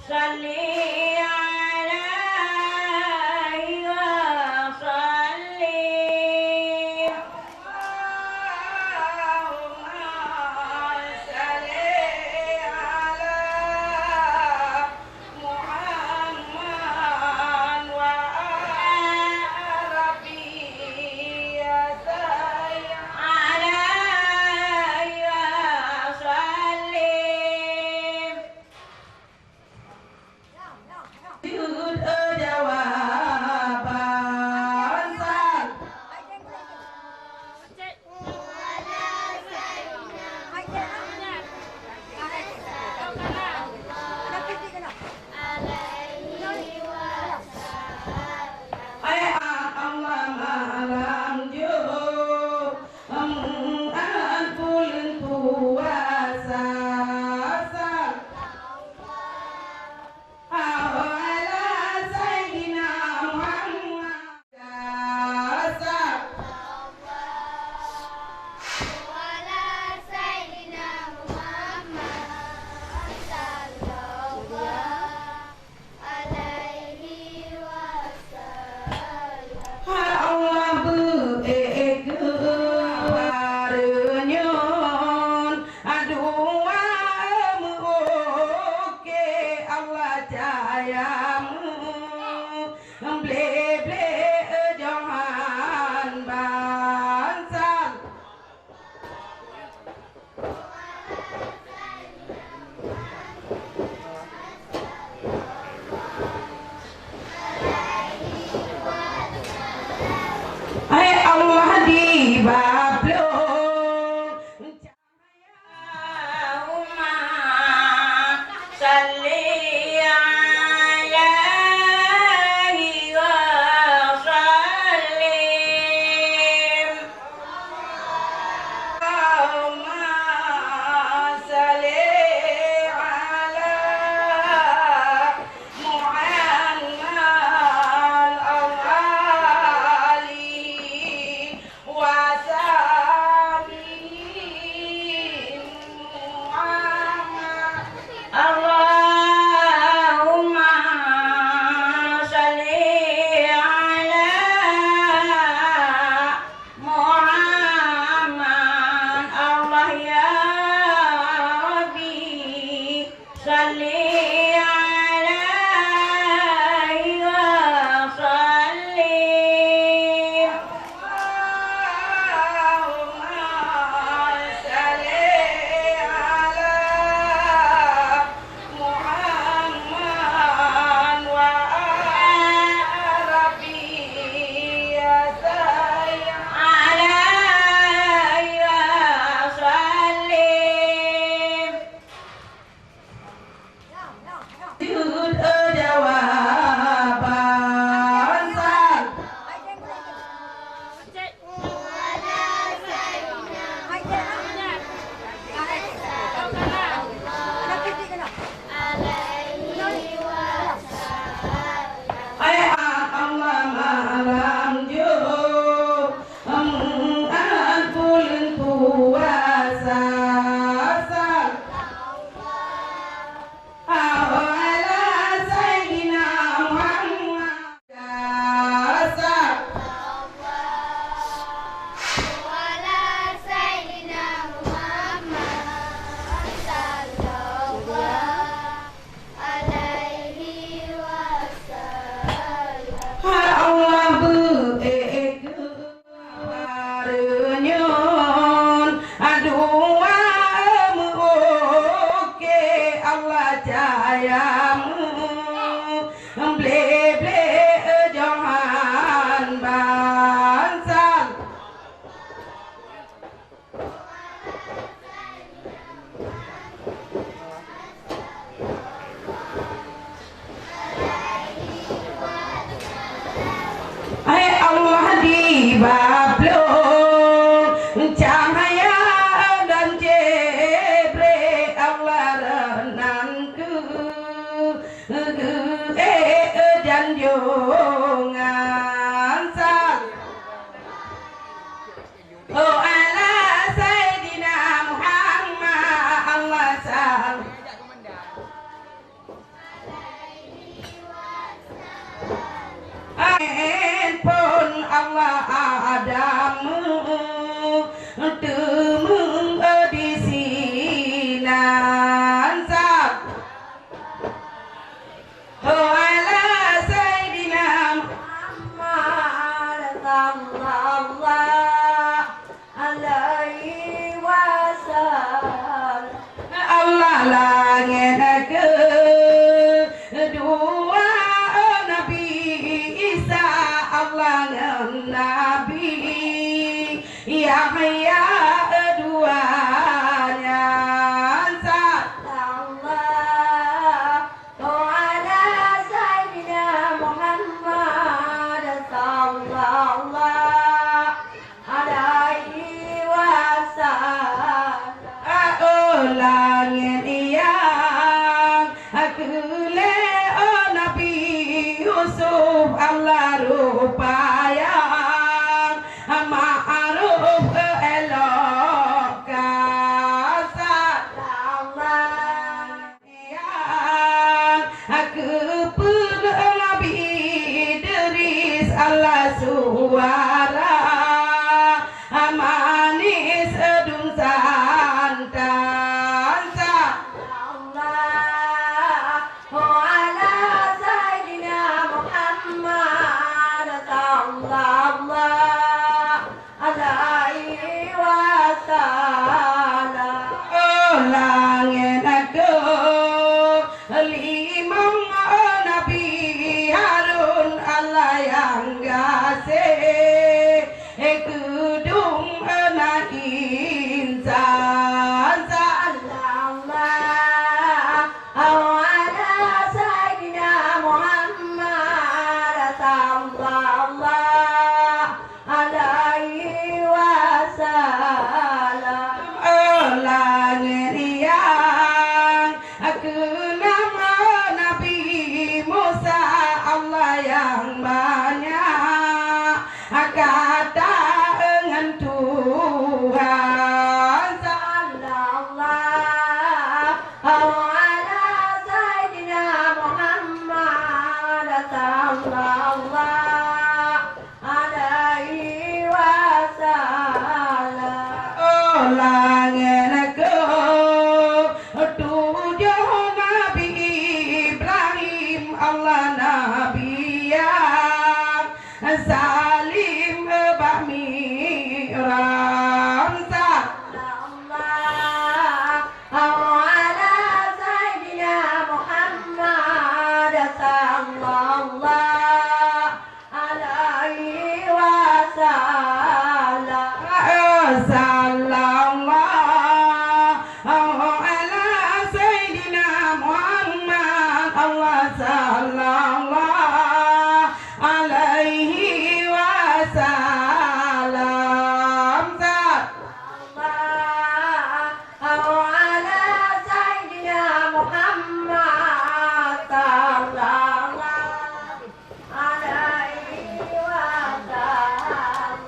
salli alaihi wa sallim. Allahumma salli ala Muhammad wa ala Rabbi ya sayyid alaihi wa sallim. Sujud jawaban sal. Ay Allah malam jo ampun puasa sal. Awala sayyidina Muhammad sal. Allah berenyon aduh oke Allah cahayamu ble johan bansal. Hai Allah di bablong Allahumma salli alaihi wa sallim. Allahumma salli ala Muhammad al-ali wa sallim Muhammad. Allahumma salli ala Muhammad Allah ya Rabbi salli alaihi wa sallim. Allahumma salli ala Muhammad wa ala Rabbi ya sayyid alaihi wa sallim. Sujud jawaban sal. Ay Allah malam jo ampun puasa sal. Awala sayyidina Muhammad sal. Allah berenyon aduh oke Allah cahayamu ble johan bansal. Hai Allah di bablong cahaya dan jebre Allah renangku dan jongan sal. Oh ala sayyidina Muhammad Allah sal. pun Allah adamu temung di sinan sak ala sayyidina Muhammad sallallahu alaihi wasallam Allah langit kedua Nabi Isa Allah Nabi Yahya duanya sallallahu ala sayyidina Muhammad sallallahu alaihi wasallam langit yang kele Nabi Yusuf Allah rupaya ma'aruf elok kasat Allah yang kepul Nabi Idris Allah suara manis edung santan sallallahu ala sayyidina Muhammad sallallahu alaihi wasallam langit aku limang Nabi Harun Allah yang gasih kudung anak insan sallallahu ala sayyidina Muhammad sallallahu alaihi wasallam langit yang keenam Nabi Musa Allah yang banyak kata dengan Tuhan sallallahu ala sayyidina Muhammad sallallahu alaihi wasallam langit tujuh Nabi Ibrahim Allah Nabi yang Salim Bahmiram sallallahu ala sayyidina Muhammad sallallahu alaihi wasallam sallallahu ala sayyidina Muhammad Allah sallallahu alaihi wasallam sallallahu ala sayyidina Muhammad sallallahu alaihi wasallam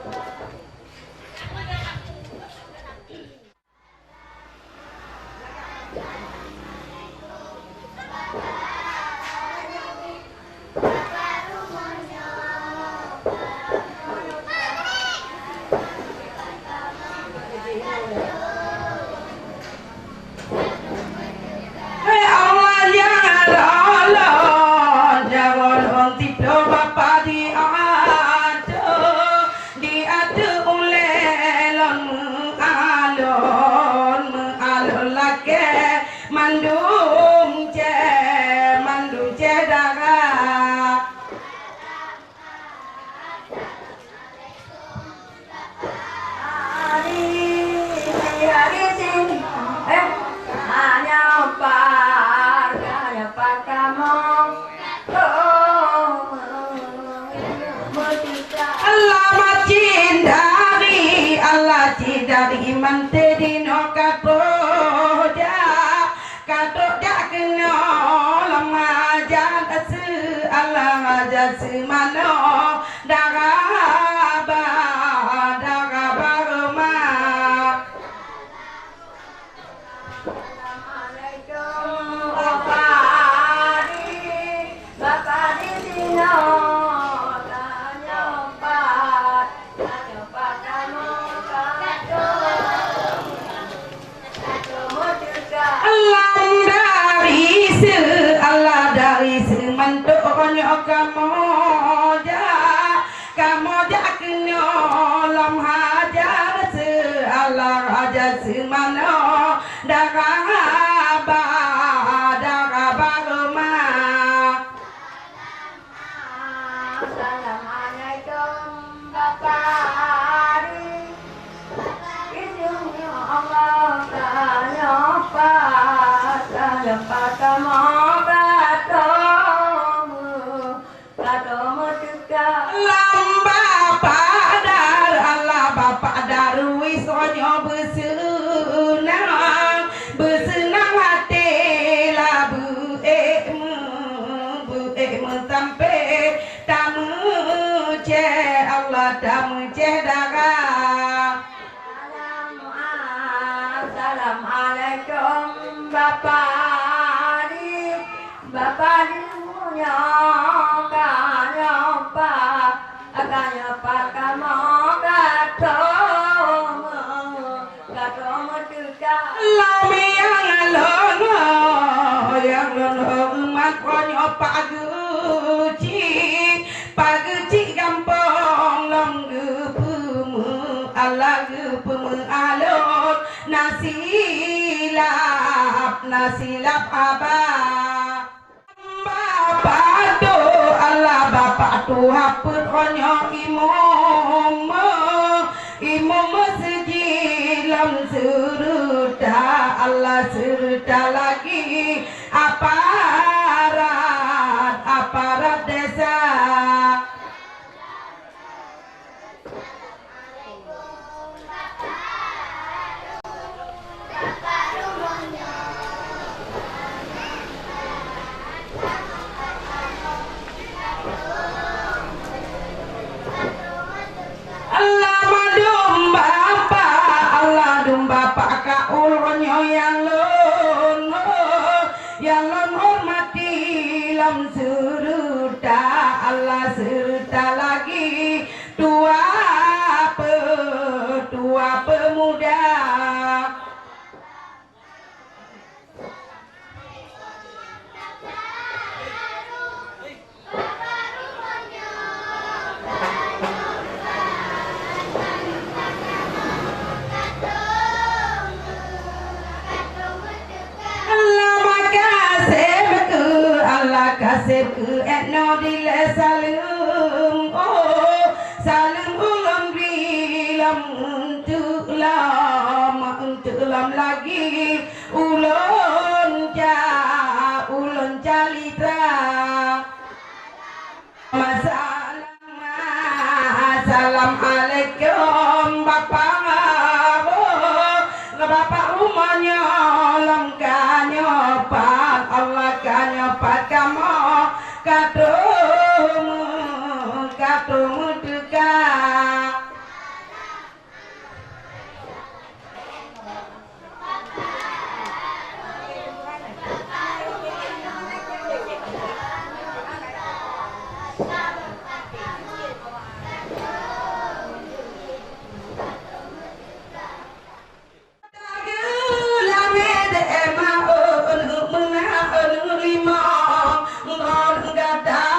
Allah jangan Allah jangan tidur bapa di ada ulelon mengalon lake mandum ce darah hari sini hanya kamu Allah macindari Allah cindari mante no kapoja kadoja kena lama jaga Allah jaga mano daraba rumah Bapak di sini kamu ja kena lam hajar se Allah raja semana daraba rumah. Assalamualaikum Bapak Izin Allah tanya Pak salam pertama katamu juga Lamba padar Allah bapak darwis onyo bersenang hati lah bu sampai tamu ce Allah tamu ce darah. Assalamualaikum Bapak punya kanya kamu katamu juga Lami yang lono emak konyo paguci gampang lam gepemu Allah gepemu alot nasilap abah bapak tu Allah bapak tu hapun konyo imam masjid lam serta Allah serta lagi aparat desa. Allah dum bapak kaulonyo yang lon hormati lam serta Allah serta lagi tua pemuda. Kasih ke etno dile salim ulam bilam untuk lam lagi ulun calitra Assalamualaikum bapak rumahnya lam kanyopat Allah kanyopat kamu katumu dekat. Lama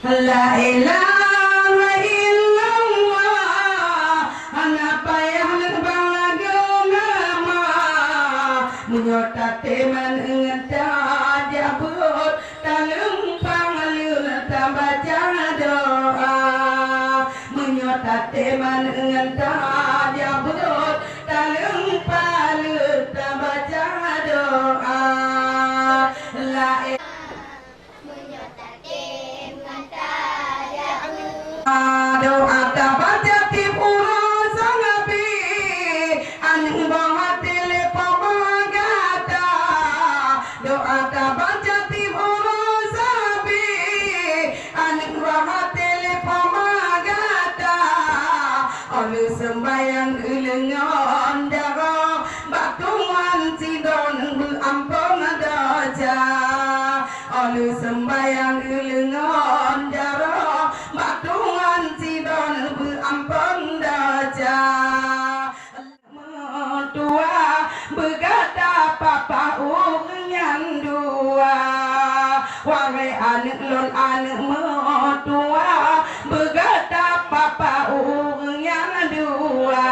La ilaha illallah Ana payah lebang agama Menyotate menengenta jabut Talung pangalun tambaca doa Menyotate menengenta jabut Talung palun tambaca doa La doa tabaca tip urusan Nabi Anu bawa telepon gata Doa tabaca tip urusan Nabi Anu bawa telepon gata Olu sembayang ulengan darah Batuan sidon ampun doja Olu sembayang ulengan darah Batuan sidon ampun doja Mertua berkata papa yang dua Wahai anak lon anak mertua berkata papa yang dua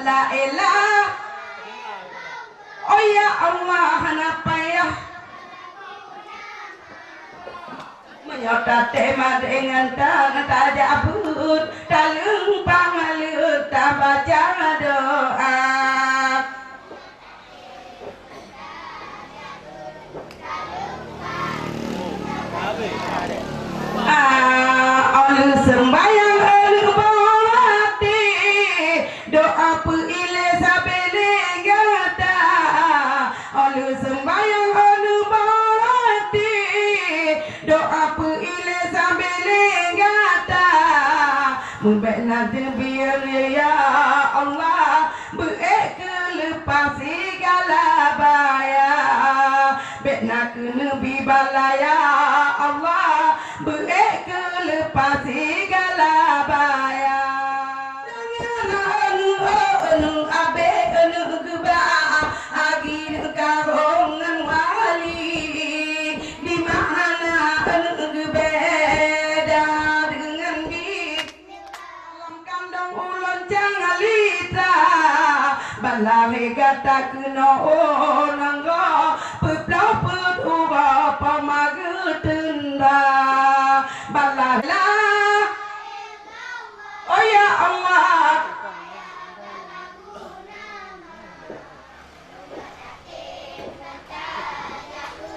La ilah Oh ya Allah kenapa ya Menyota tema dengan tangan tajabut Talung pangalut tak baca doa Olu sembayang olu bawati Doa puile sabene gata Olu sembayang olu bawati Doa puile sabene gata Mubek nazir biar ya Allah Buek lepas segala baya Bek nak nabi balaya Allah Buek lepas segala baya Anu abe anu geba Agi karongan wali Di mana anu gebeda dengan di Dalam kandang ulon jangan lita Balai kata kena onangga Peplau petuba pamagetenda Balai lah Oh ya Allah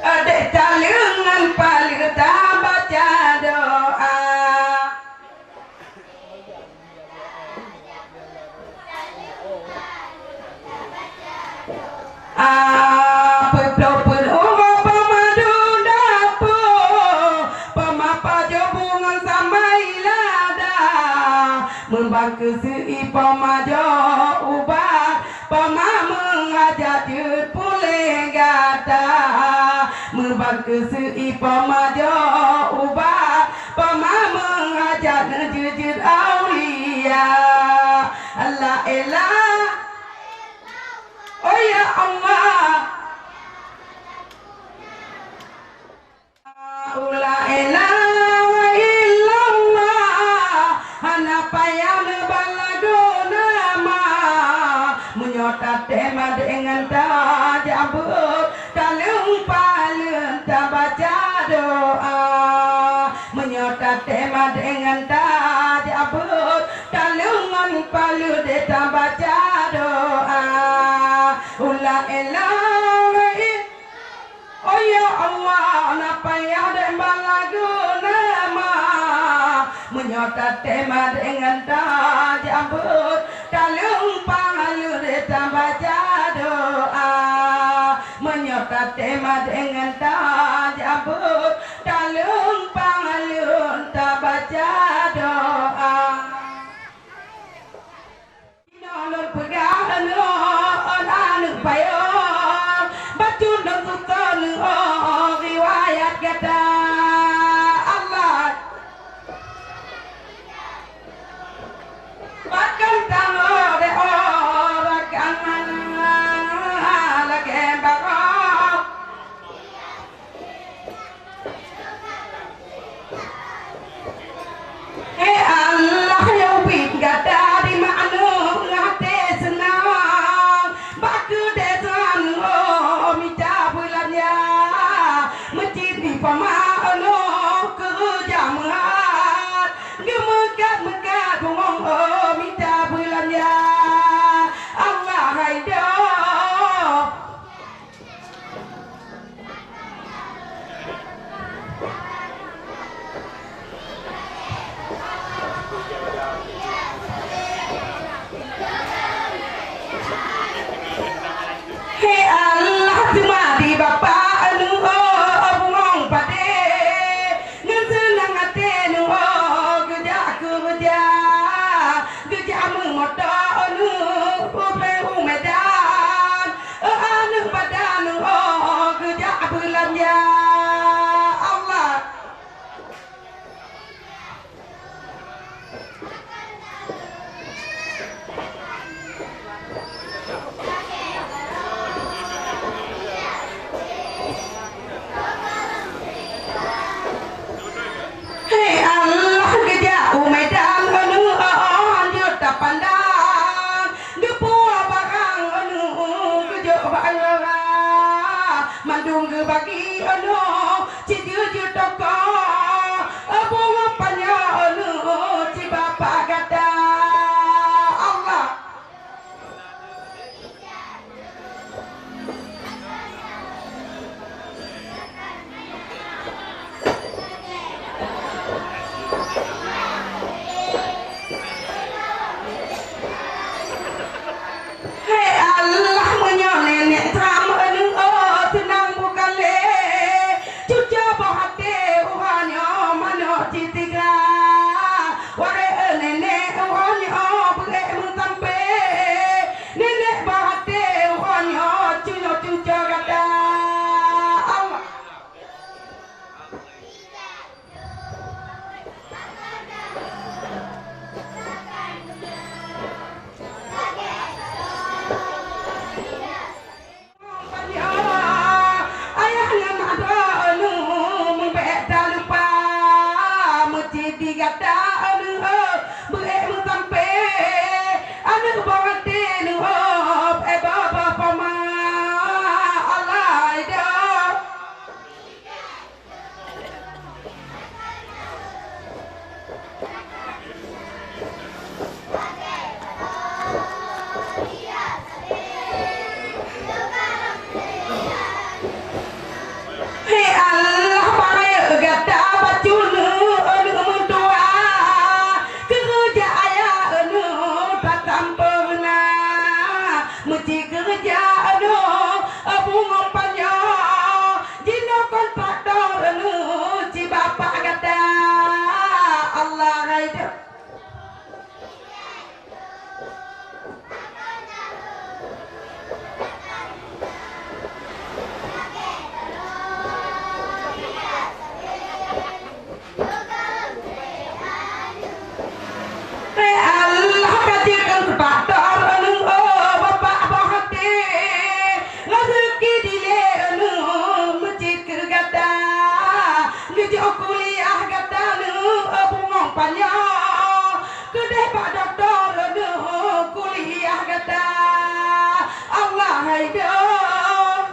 Adek talengan paling tak baca doa Peplau umat pemadu dapur Pemapa jabungan sampai lada Membangka sei pemajo ubah Pema mengajak jut pulih gata Membangka sei pemajo ubah Pema mengajak nejujut aulia Allah elah Oh ya Allah La ilaha illallah Hanapa yang balaguna ma Menyota tema dengan tajabut Talung palun tak baca doa Menyota tema dengan tajabut Talungan palun tak baca doa La ilaha Oh ya Allah napa ya dan balaguna ma Menyota tema dengan tajabut Talung pangalur tak baca doa Menyota tema dengan tajabut Talung pangalur tak baca doa Nolol pegang anu payo Bacun dan sukan riwayat kata Allah Bahkan tangan de orang mana lagi bakal tunggu bagi anu cijuju toko bunga panyo anu ci bapak kata Allah Hei Allah menyonenek tram anu tenang bukan le cuca bahate uhanyo mano citiga ware nenek uhanyo bege mentampe nenek bahate uhanyo cuno cuca kata Allah ayahnya ada anu membeta lupa mesti digata anu bege mentampe anu bahate nu baba pama Allah ida Hei Allah pakai gata bacunu anu mentua kerja ayah anu tak sempurna mesti kerja anu bunga panyo jino kontraktor anu ci bapak kata Allah itu Allah katakan kepada anu bapak bahati rezeki dile anu masjid kata nuju kuliah kata anu bunga panyo kedai pak doktor anu kuliah kata Allah hidup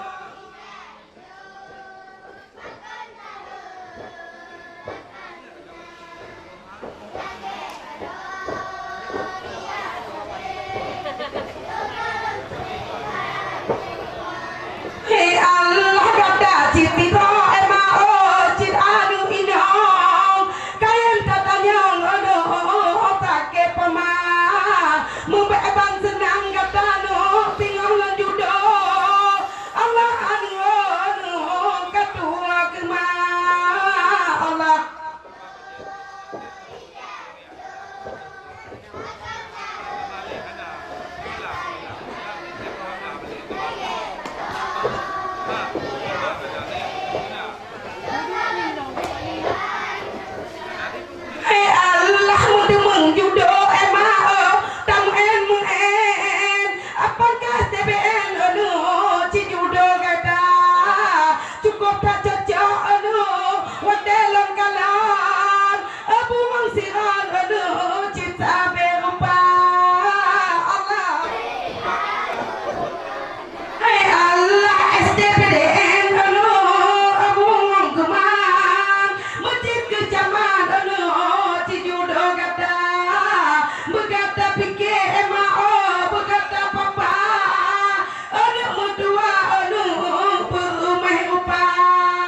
Hei Allah kata citi to emao cit anu inong kayan tatanyong anu otake pema membeban senang kata anu tinggal judo Allah anu ketua kema Allah Hei Allah mung judo emao tam en apakah TBN anu ci judo kata cukup tak cocok anu wadelon kalan abu mangsiran anu cita berupa Allah Hei Allah SDPDN anu abu manggemang masjid kecaman anu ci judo kata begata pikir emao begata papa anu mudua anu berumah upah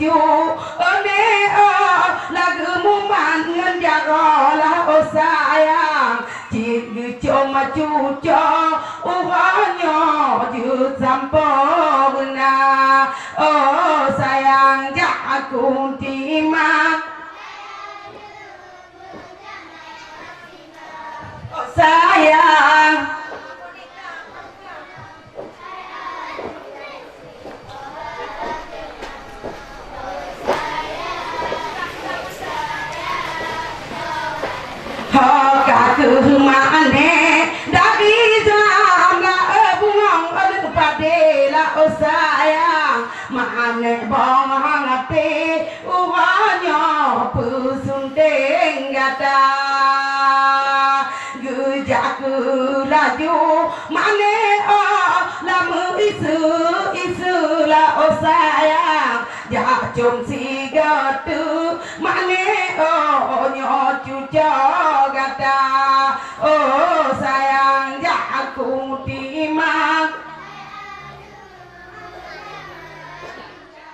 cucu One lagu muman ngan jagolah oh sayang Cik cuma cucu Uhanya jut sampurna Oh sayang jak aku timak Oh sayang Haka kemane dari zamla bungang adu padela oh sayang mane bong hangate uhanyo pusunteng gata gejaku laju mane oh lamu isu la oh sayang ja chom si gatu mane oh nyo cuco gata oh sayang ja aku timang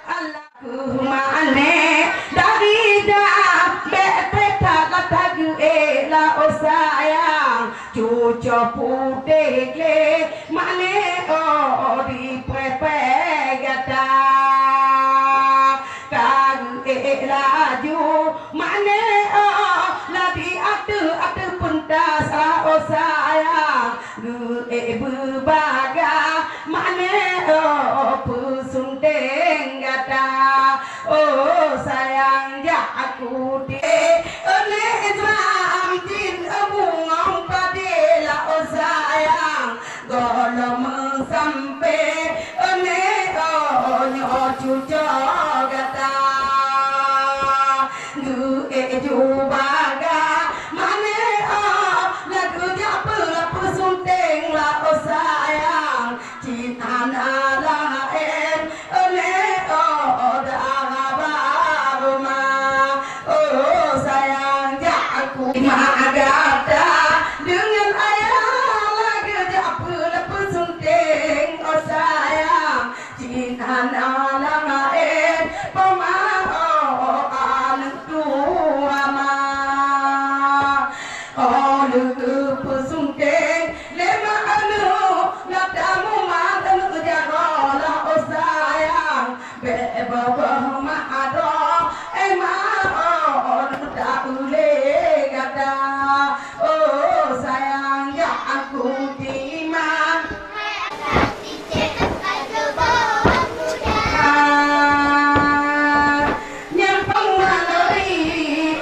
Allahku mane dari dah bepeta kata gue la oh sayang cuco putih le mane oh di pepe gata laju mane oh ladi atu pentas oh sayang gue berbaga mane oh pusunteng gata oh sayang ja aku di ole Islam din abungong padela oh sayang golong sampai ole oh nyo cuco gata jubaga mane oh lagu apa pusunteng la oh sayang cinta lain ole oh dah rumah oh sayang ja aku magata dengan ayah lagu apa pusunteng oh sayang cinta lain pemah pusunteng lema anu nadamu madan jagolah oh sayang bebah maado ema oh daule gada oh sayang ya aku timang nyang pengalori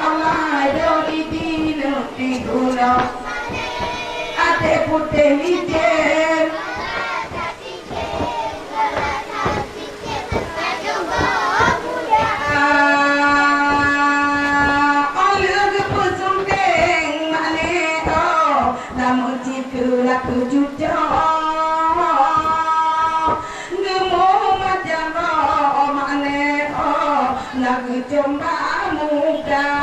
Allah doi di guna ate putih licin oleh pusunteng mane oh lamun ciku laku cuco ngemu macam oh mane oh lagu cuma muda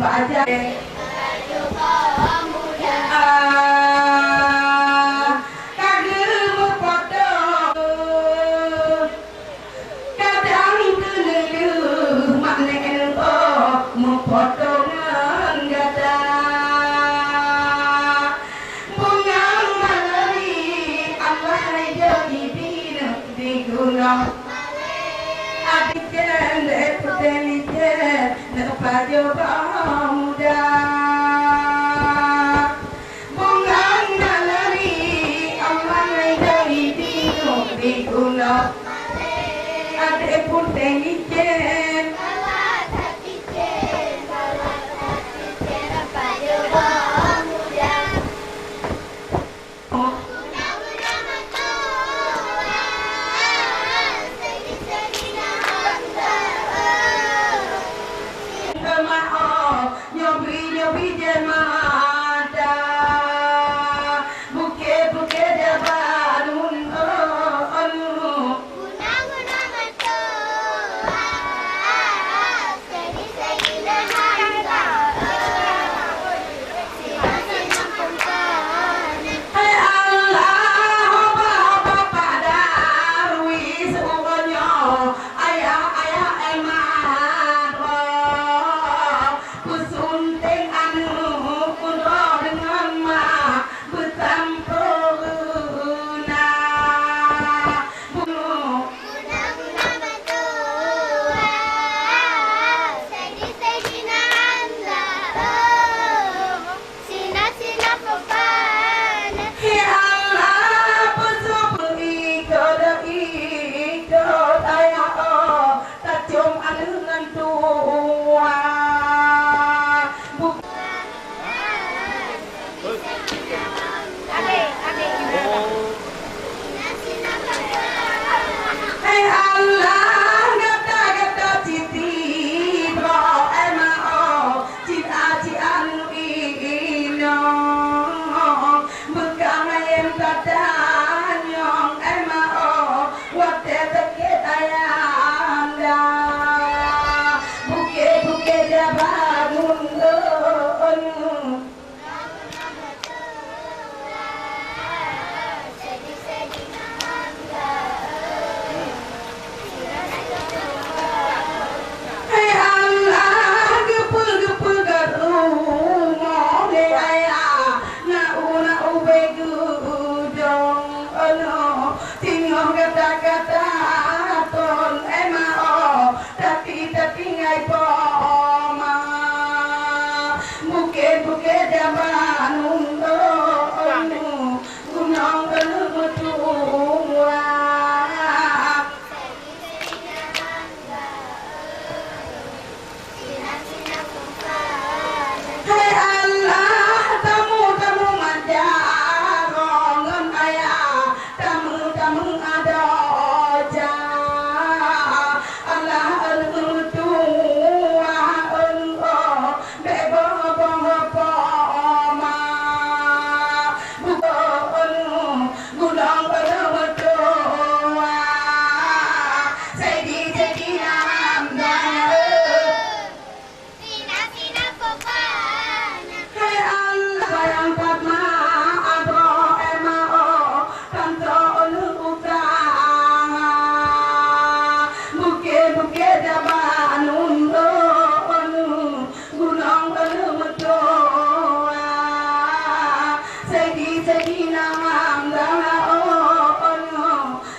baca kagem foto kadang kelulu makne oh foto ngada bunga malari Allah jadi di gunung adik jende putelite nepajo muda bunga malari Allah jadi diguna ade pun tengijen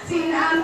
Sinan